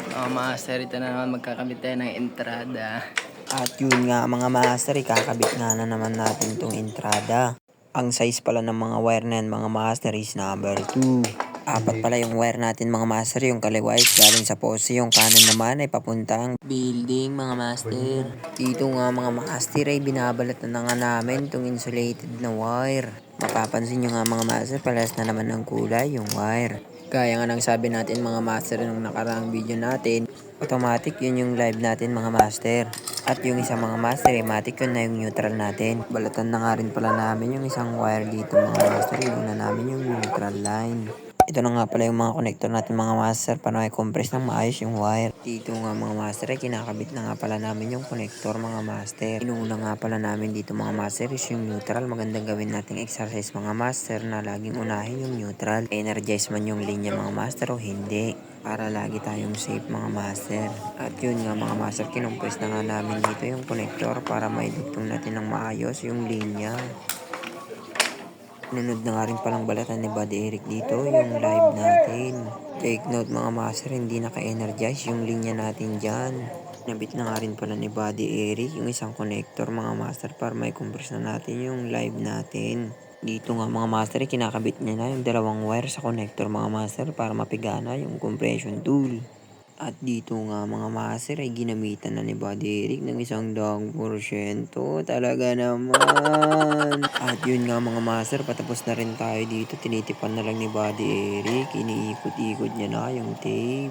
Mga master, ito na naman magkakabit tayo ng entrada. At yun nga mga master, ikakabit nga na naman natin tong entrada. Ang size pala ng mga wire na yan mga master is number 2. Apat pala yung wire natin mga master, yung kaliwa is galing sa poste, yung kanan naman ay papuntang building mga master. Dito nga mga master ay binabalat na nga namin tong insulated na wire. Mapapansin nyo nga mga master, palas na naman ng kulay yung wire. Gaya nga ng sabi natin mga master nung nakaraang video natin, automatic yun yung live natin mga master. At yung isang mga master, matic yun na yung neutral natin. Balatan na nga rin pala namin yung isang wire dito mga master, yun na namin yung neutral line. Ito na nga pala yung mga connector natin mga master para i-compress ng maayos yung wire. Dito nga mga master ay kinakabit na nga pala namin yung connector mga master. Inuuna nga pala namin dito mga master is yung neutral. Magandang gawin nating exercise mga master na laging unahin yung neutral. Energize man yung linya mga master o hindi, para lagi tayong safe mga master. At yun nga mga master, kinompress na nga namin dito yung connector para maidugtong natin ng maayos yung linya. Nunod na nga rin palang balatan ni Buddy Eric dito yung live natin. Take note mga master, hindi naka-energize yung linya natin dyan. Nabit na nga rin pala ni Buddy Eric yung isang connector mga master para may compress na natin yung live natin. Dito nga mga master, kinakabit niya na yung dalawang wire sa connector mga master para mapigana yung compression tool. At dito nga mga master ay ginamitan na ni Buddy Eric ng 100%. Talaga naman. At yun nga mga master, patapos na rin tayo dito. Tinitipan na lang ni Buddy Eric. Iniikot-ikot niya na yung tape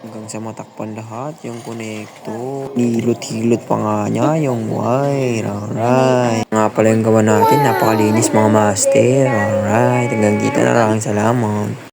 hanggang sa matakpan lahat yung konektor. Hilot-hilot pa nga niya yung wire. Alright. Nga pala yung gawa natin. Napakalinis mga master. Alright. Hanggang dito na lang. Salamat.